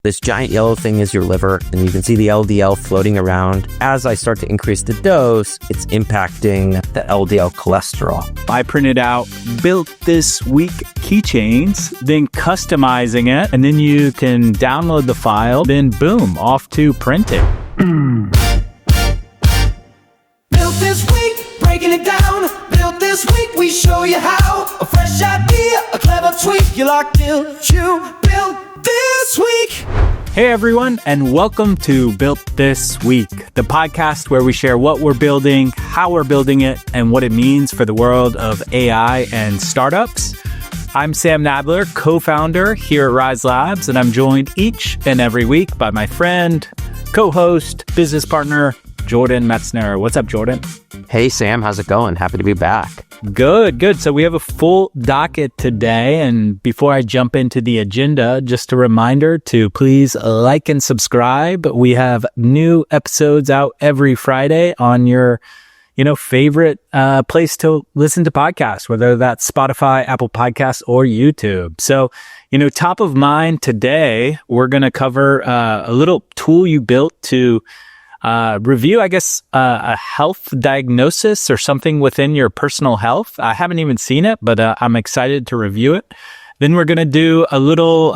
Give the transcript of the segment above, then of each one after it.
This giant yellow thing is your liver, and you can see the LDL floating around. As I start to increase the dose, it's impacting the LDL cholesterol. I printed out built this week keychains, then customizing it, and then you can download the file, then boom, off to printing. Built this week, breaking it down. Built this week, we show you how. A fresh idea, a clever tweak. You locked in, you built this week. Hey everyone, and welcome to Built This Week, the podcast where we share what we're building, how we're building it, and what it means for the world of AI and startups. I'm Sam Nadler, co-founder here at Rise Labs, and I'm joined each and every week by my friend, co-host, business partner, Jordan Metzner. What's up, Jordan? Hey, Sam. How's it going? Happy to be back. Good. So we have a full docket today. And before I jump into the agenda, just a reminder to please like and subscribe. We have new episodes out every Friday on your, favorite place to listen to podcasts, whether that's Spotify, Apple Podcasts, or YouTube. So, top of mind today, we're going to cover a little tool you built to review, a health diagnosis or something within your personal health. I haven't even seen it, but I'm excited to review it. Then we're going to do a little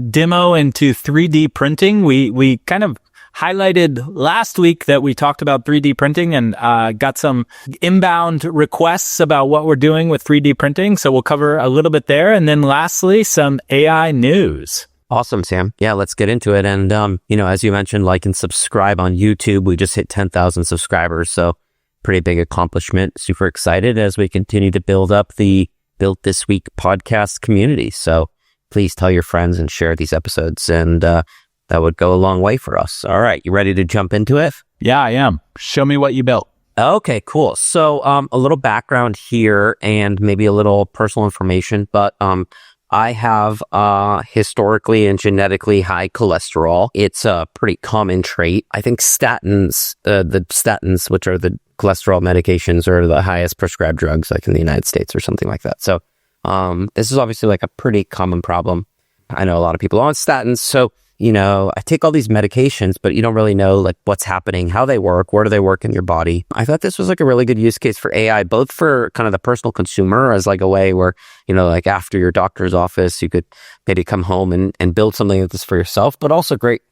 demo into 3D printing. We kind of highlighted last week that we talked about 3D printing and got some inbound requests about what we're doing with 3D printing. So we'll cover a little bit there. And then lastly, some AI news. Awesome, Sam. Yeah, let's get into it. And, as you mentioned, like and subscribe on YouTube. We just hit 10,000 subscribers. So pretty big accomplishment. Super excited as we continue to build up the Built This Week podcast community. So please tell your friends and share these episodes. And that would go a long way for us. All right. You ready to jump into it? Yeah, I am. Show me what you built. Okay, cool. So a little background here and maybe a little personal information, but I have historically and genetically high cholesterol. It's a pretty common trait. I think statins, which are the cholesterol medications, are the highest prescribed drugs like in the United States or something like that. So this is obviously like a pretty common problem. I know a lot of people on statins. So, I take all these medications, but you don't really know like what's happening, how they work, where do they work in your body. I thought this was like a really good use case for AI, both for kind of the personal consumer as like a way where, like after your doctor's office, you could maybe come home and build something like this for yourself, but also great,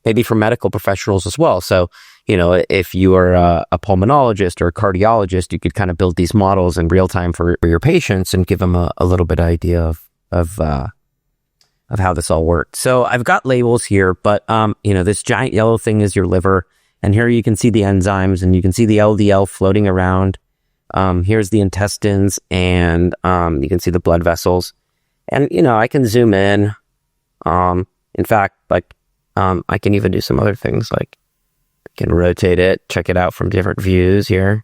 maybe for medical professionals as well. So, if you are a pulmonologist or a cardiologist, you could kind of build these models in real time for your patients and give them a little bit idea of how this all worked. So I've got labels here, but, this giant yellow thing is your liver. And here you can see the enzymes and you can see the LDL floating around. Here's the intestines and, you can see the blood vessels. And, I can zoom in. In fact, I can even do some other things like I can rotate it, check it out from different views here.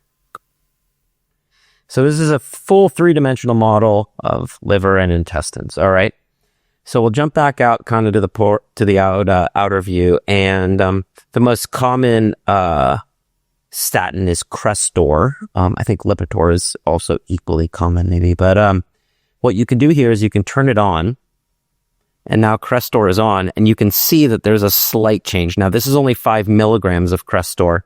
So this is a full 3-dimensional model of liver and intestines. All right. So we'll jump back out kind of to the outer view. And the most common statin is Crestor. I think Lipitor is also equally common maybe. But what you can do here is you can turn it on. And now Crestor is on. And you can see that there's a slight change. Now, this is only 5 milligrams of Crestor.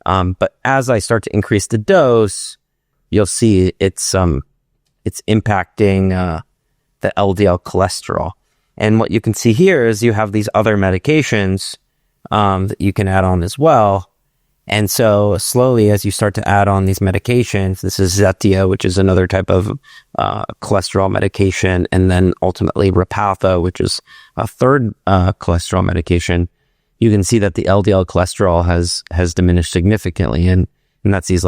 But as I start to increase the dose, you'll see it's impacting the LDL cholesterol. And what you can see here is you have these other medications that you can add on as well. And so slowly, as you start to add on these medications, this is Zetia, which is another type of cholesterol medication, and then ultimately Repatha, which is a third cholesterol medication. You can see that the LDL cholesterol has diminished significantly, and that's these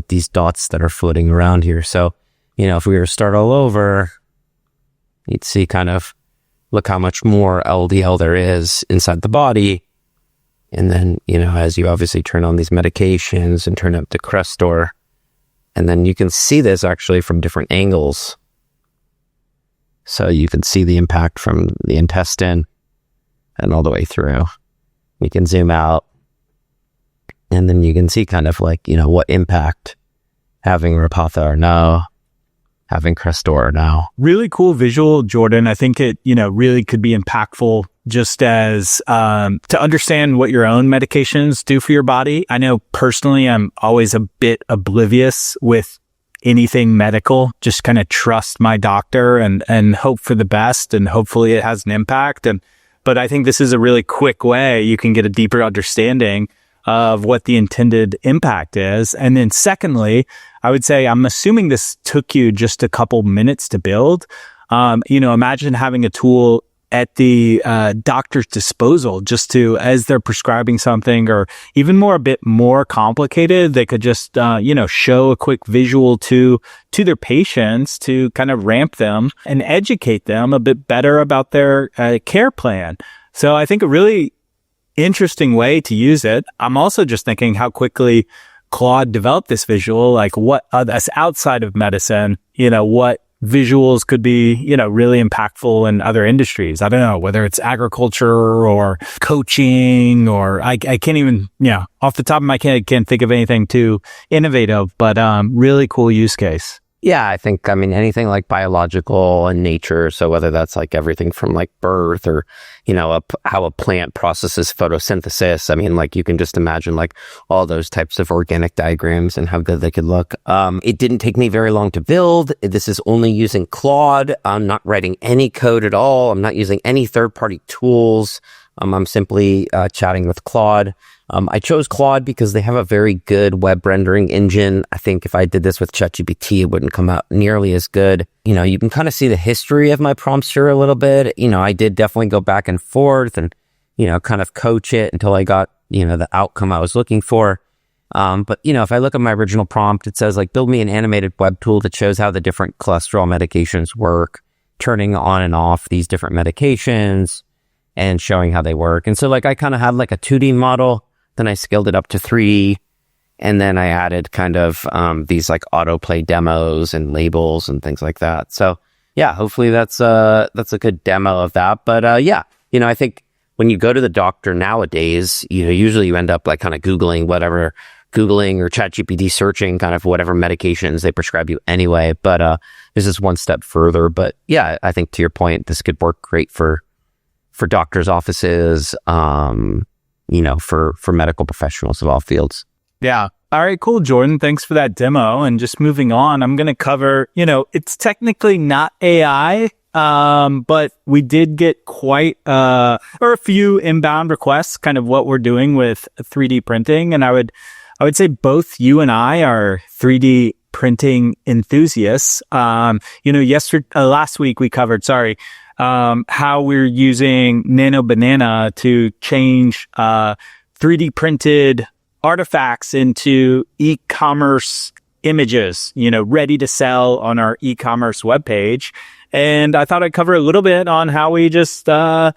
these dots that are floating around here. So, if we were to start all over, you'd see kind of, look how much more LDL there is inside the body. And then, as you obviously turn on these medications and turn up the Crestor, and then you can see this actually from different angles. So you can see the impact from the intestine and all the way through. You can zoom out and then you can see kind of like, what impact having Repatha or no, having Crestor or no. Really cool visual, Jordan. I think it, really could be impactful just as to understand what your own medications do for your body. I know personally I'm always a bit oblivious with anything medical, just kind of trust my doctor and hope for the best, and hopefully it has an impact. But I think this is a really quick way you can get a deeper understanding of what the intended impact is. And then secondly, I would say, I'm assuming this took you just a couple minutes to build. Imagine having a tool at the doctor's disposal just to, as they're prescribing something, or even a bit more complicated, they could just, show a quick visual to their patients to kind of ramp them and educate them a bit better about their care plan. So I think a really interesting way to use it. I'm also just thinking how quickly Claude developed this visual, like what that's outside of medicine, what visuals could be, really impactful in other industries. I don't know, whether it's agriculture or coaching, or I can't even, off the top of my head, can't think of anything too innovative, but really cool use case. Yeah, I think, anything like biological and nature. So whether that's like everything from like birth or, how a plant processes photosynthesis. You can just imagine like all those types of organic diagrams and how good they could look. It didn't take me very long to build. This is only using Claude. I'm not writing any code at all. I'm not using any third-party tools. I'm simply chatting with Claude. I chose Claude because they have a very good web rendering engine. I think if I did this with ChatGPT, it wouldn't come out nearly as good. You can kind of see the history of my prompts here a little bit. I did definitely go back and forth and, kind of coach it until I got, the outcome I was looking for. But if I look at my original prompt, it says like, build me an animated web tool that shows how the different cholesterol medications work, turning on and off these different medications and showing how they work. And so like, I kind of had like a 2D model. Then I scaled it up to 3, and then I added kind of these like autoplay demos and labels and things like that. So yeah, hopefully that's a good demo of that. But I think when you go to the doctor nowadays, usually you end up like kind of Googling or ChatGPT searching kind of whatever medications they prescribe you anyway. But this is one step further. But yeah, I think to your point, this could work great for doctors' offices. For medical professionals of all fields. Yeah. All right, cool, Jordan. Thanks for that demo. And just moving on, I'm going to cover, it's technically not AI, but we did get a few inbound requests, kind of what we're doing with 3D printing. And I would say both you and I are 3D printing enthusiasts. Last week we covered, how we're using Nano Banana to change 3D printed artifacts into e-commerce images, ready to sell on our e-commerce webpage. And I thought I'd cover a little bit on how we just build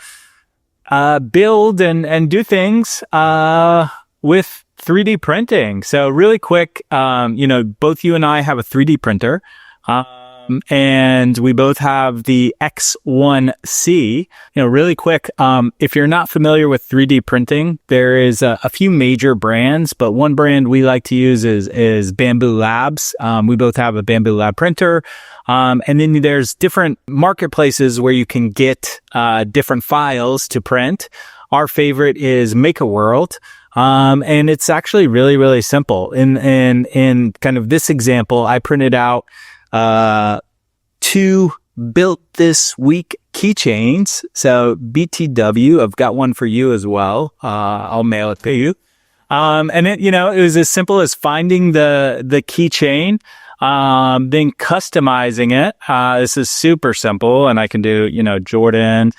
and do things with 3D printing. So really quick, both you and I have a 3D printer. And we both have the X1C. Really quick, if you're not familiar with 3D printing, there is a few major brands, but one brand we like to use is Bambu Labs. We both have a Bambu Lab printer. And then there's different marketplaces where you can get different files to print. Our favorite is MakerWorld. And it's actually really, really simple. In kind of this example, I printed out 2 built this week keychains. So BTW, I've got one for you as well. I'll mail it to you. And it was as simple as finding the keychain, then customizing it. This is super simple, and I can do, Jordan,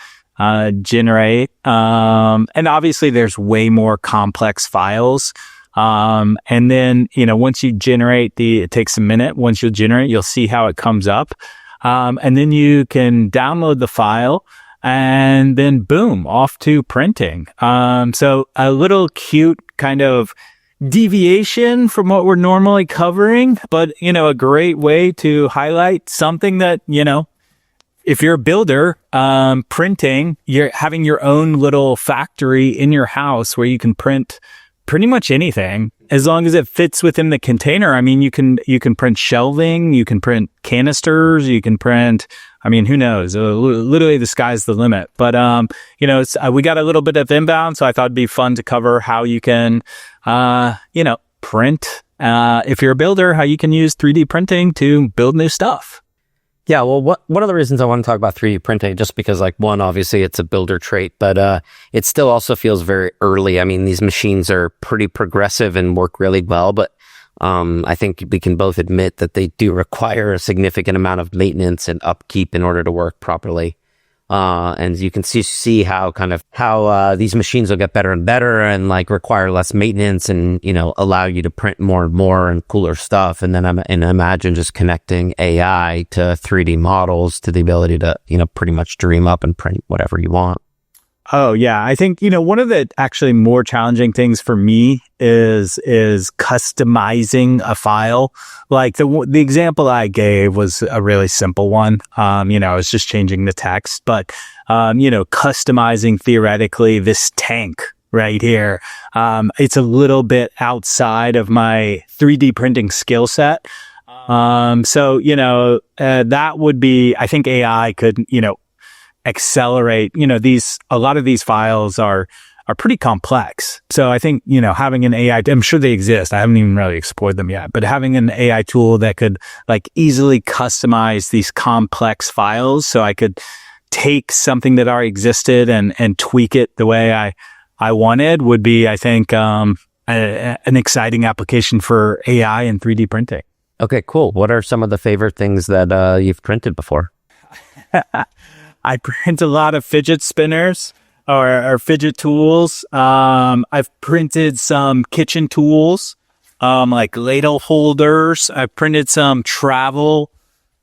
generate. And obviously there's way more complex files. And then, once you generate it takes a minute. Once you generate, you'll see how it comes up. And then you can download the file and then boom, off to printing. So a little cute kind of deviation from what we're normally covering, but, a great way to highlight something that, if you're a builder, printing, you're having your own little factory in your house where you can print pretty much anything as long as it fits within the container. I mean, you can print shelving, you can print canisters, you can print I mean, who knows? Literally, the sky's the limit. But, we got a little bit of inbound, so I thought it'd be fun to cover how you can, print. If you're a builder, how you can use 3D printing to build new stuff. Yeah, well, one of the reasons I want to talk about 3D printing, just because, like, one, obviously it's a builder trait, but it still also feels very early. I mean, these machines are pretty progressive and work really well, but I think we can both admit that they do require a significant amount of maintenance and upkeep in order to work properly. And you can see how these machines will get better and better and like require less maintenance and, allow you to print more and more and cooler stuff. And then imagine just connecting AI to 3D models to the ability to, pretty much dream up and print whatever you want. Oh, yeah. I think, one of the actually more challenging things for me is customizing a file. Like the example I gave was a really simple one. I was just changing the text, but, customizing theoretically this tank right here. It's a little bit outside of my 3D printing skill set. That would be, I think AI could, accelerate, a lot of these files are pretty complex. So I think, having an AI, I'm sure they exist. I haven't even really explored them yet, but having an AI tool that could like easily customize these complex files. So I could take something that already existed and tweak it the way I wanted would be, I think, an exciting application for AI and 3D printing. Okay, cool. What are some of the favorite things that you've printed before? I print a lot of fidget spinners or fidget tools. I've printed some kitchen tools, like ladle holders. I've printed some travel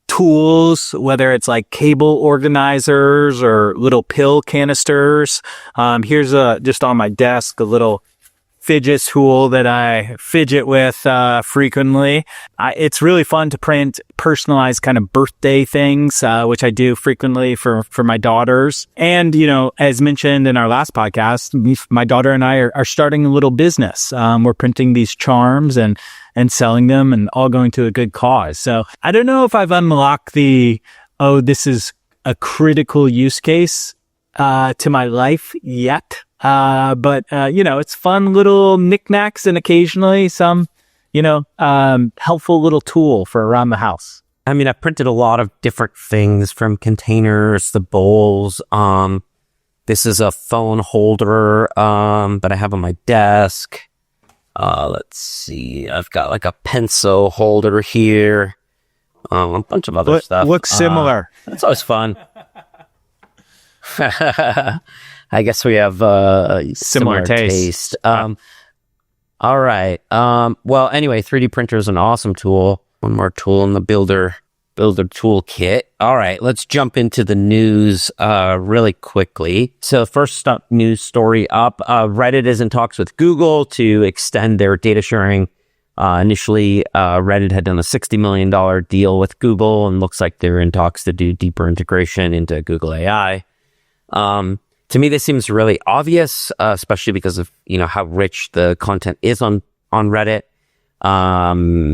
tools, whether it's like cable organizers or little pill canisters. Here's just on my desk, a little fidget tool that I fidget with frequently. It's really fun to print personalized kind of birthday things, which I do frequently for my daughters. And, as mentioned in our last podcast, my daughter and I are starting a little business. We're printing these charms and selling them and all going to a good cause. So I don't know if I've unlocked this is a critical use case to my life yet. But it's fun little knickknacks and occasionally some, helpful little tool for around the house. I mean, I printed a lot of different things from containers, the bowls. This is a phone holder, that I have on my desk. Let's see. I've got like a pencil holder here. A bunch of other stuff. Looks similar. That's always fun. I guess we have similar taste. All right. Well, anyway, 3D printer is an awesome tool. One more tool in the builder toolkit. All right, let's jump into the news really quickly. So first up, news story up. Reddit is in talks with Google to extend their data sharing. Initially, Reddit had done a $60 million deal with Google and looks like they're in talks to do deeper integration into Google AI. To me, this seems really obvious, especially because of, how rich the content is on Reddit. I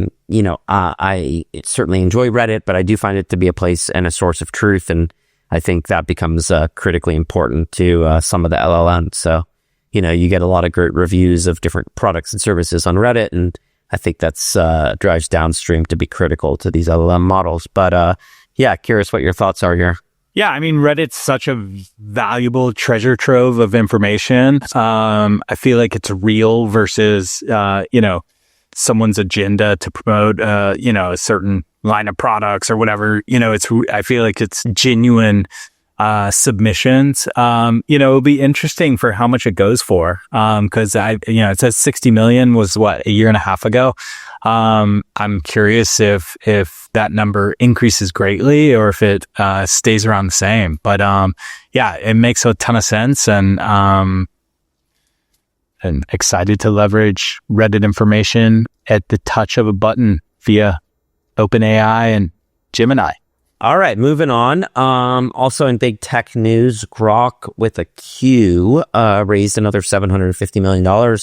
certainly enjoy Reddit, but I do find it to be a place and a source of truth. And I think that becomes critically important to some of the LLMs. So, you get a lot of great reviews of different products and services on Reddit. And I think that's drives downstream to be critical to these LLM models. But curious what your thoughts are here. Yeah, I mean, Reddit's such a valuable treasure trove of information. I feel like it's real versus, someone's agenda to promote, a certain line of products or whatever. I feel like it's genuine submissions. It'll be interesting for how much it goes for. Because it says 60 million was a year and a half ago. I'm curious if that number increases greatly or if it stays around the same. But it makes a ton of sense, and excited to leverage Reddit information at the touch of a button via OpenAI and Gemini. All right, moving on. Also in big tech news, Groq with a Q raised another $750 million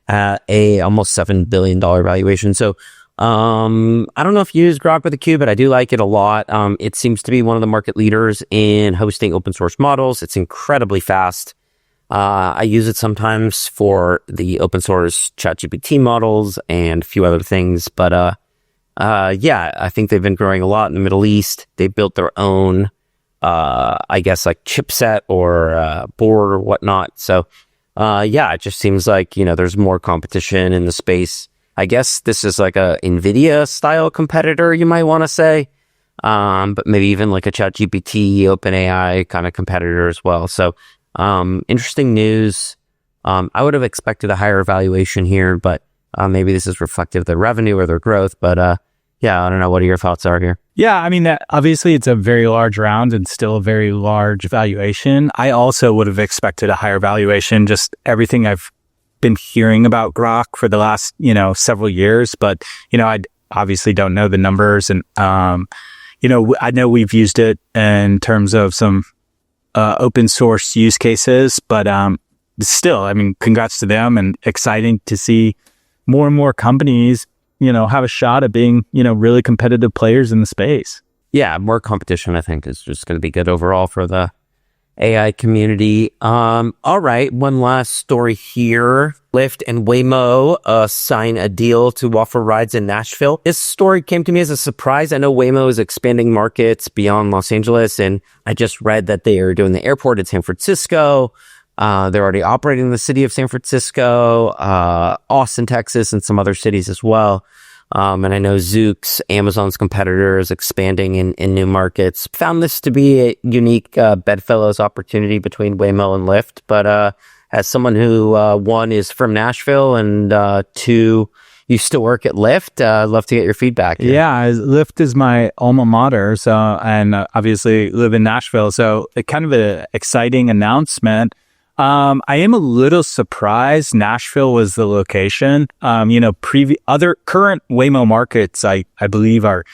at a almost $7 billion valuation. So I don't know if you use Groq with a Q, but I do like it a lot. It seems to be one of the market leaders in hosting open source models. It's incredibly fast. I use it sometimes for the open source ChatGPT models and a few other things. But yeah, I think they've been growing a lot in the Middle East. They built their own, I guess, like chipset or board or whatnot. So yeah, it just seems like, there's more competition in the space. I guess this is like a NVIDIA style competitor, you might want to say, but maybe even like a ChatGPT, OpenAI kind of competitor as well. So interesting news. I would have expected a higher valuation here, but maybe this is reflective of their revenue or their growth. But yeah, I don't know. What are your thoughts are here? Yeah, I mean, obviously it's a very large round and still a very large valuation. I also would have expected a higher valuation, just everything I've been hearing about Groq for the last, several years. But, I obviously don't know the numbers. And, I know we've used it in terms of some open source use cases, but still, I mean, congrats to them, and exciting to see more and more companies have a shot at being, really competitive players in the space. Yeah, more competition, I think, is just going to be good overall for the AI community. All right, one last story here. Lyft and Waymo sign a deal to offer rides in Nashville. This story came to me as a surprise. I know Waymo is expanding markets beyond Los Angeles, and I just read that they are doing the airport in San Francisco. They're already operating in the city of San Francisco, Austin, Texas, and some other cities as well. And I know Zoox, Amazon's competitor, is expanding in new markets. Found this to be a unique bedfellows opportunity between Waymo and Lyft. But as someone who, one, is from Nashville, and two, used to work at Lyft, I'd love to get your feedback here. Yeah, Lyft is my alma mater, and obviously live in Nashville. So kind of an exciting announcement. I am a little surprised Nashville was the location. Other current Waymo markets, I believe, are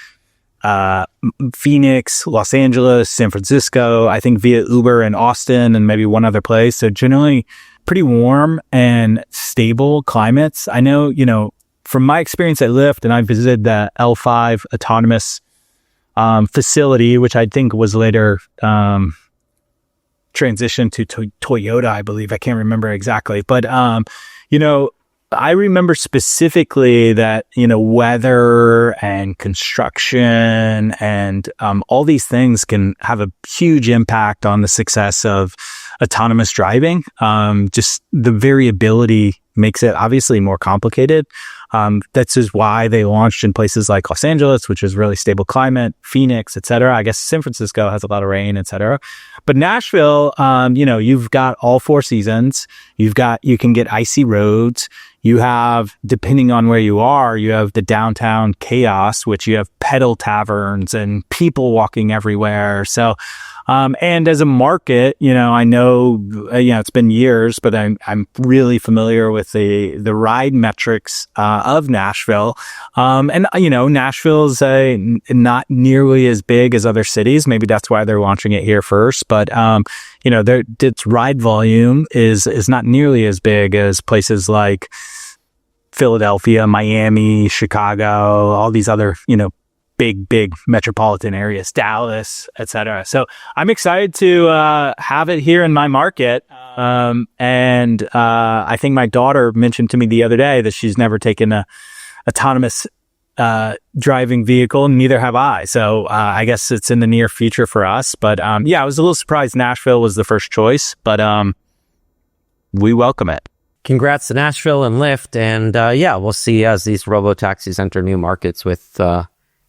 Phoenix, Los Angeles, San Francisco, I think via Uber in Austin, and maybe one other place. So generally pretty warm and stable climates. I know, from my experience at Lyft, and I visited the L5 autonomous facility, which I think was later transition to Toyota, I believe. I can't remember exactly. But, I remember specifically that, weather and construction and all these things can have a huge impact on the success of autonomous driving. Just the variability makes it obviously more complicated. That's just why they launched in places like Los Angeles, which is really stable climate, Phoenix, etc. I guess San Francisco has a lot of rain, etc. But Nashville, you've got all four seasons. You can get icy roads. You have, depending on where you are, you have the downtown chaos, which you have pedal taverns and people walking everywhere. So, and as a market, I know, it's been years, but I'm really familiar with the ride metrics, of Nashville. And Nashville's not nearly as big as other cities. Maybe that's why they're launching it here first. But, its ride volume is not nearly as big as places like Philadelphia, Miami, Chicago, all these other, big metropolitan areas, Dallas, etc. So I'm excited to have it here in my market. And I think my daughter mentioned to me the other day that she's never taken a autonomous driving vehicle, and neither have I. So I guess it's in the near future for us. But yeah, I was a little surprised Nashville was the first choice, but we welcome it. Congrats to Nashville and Lyft. And yeah, we'll see as these robotaxis enter new markets with,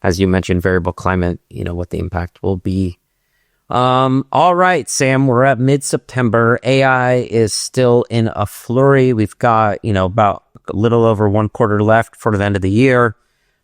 as you mentioned, variable climate, what the impact will be. All right, Sam, we're at mid-September. AI is still in a flurry. We've got, about a little over 1 quarter left for the end of the year.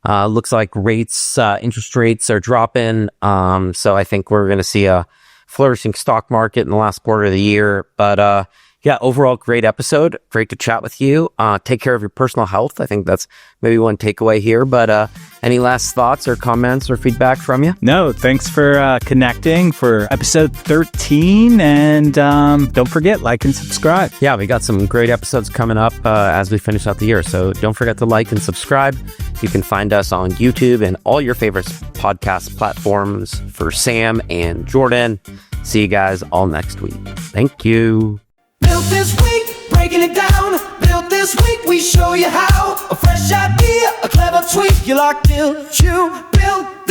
Looks like interest rates are dropping. So I think we're going to see a flourishing stock market in the last quarter of the year. But, yeah, overall great episode. Great to chat with you. Take care of your personal health. I think that's maybe one takeaway here. But any last thoughts or comments or feedback from you? No, thanks for connecting for episode 13. And don't forget, like and subscribe. Yeah, we got some great episodes coming up as we finish out the year. So don't forget to like and subscribe. You can find us on YouTube and all your favorite podcast platforms for Sam and Jordan. See you guys all next week. Thank you. Built this week, breaking it down. Built this week, we show you how. A fresh idea, a clever tweak. You locked in, you built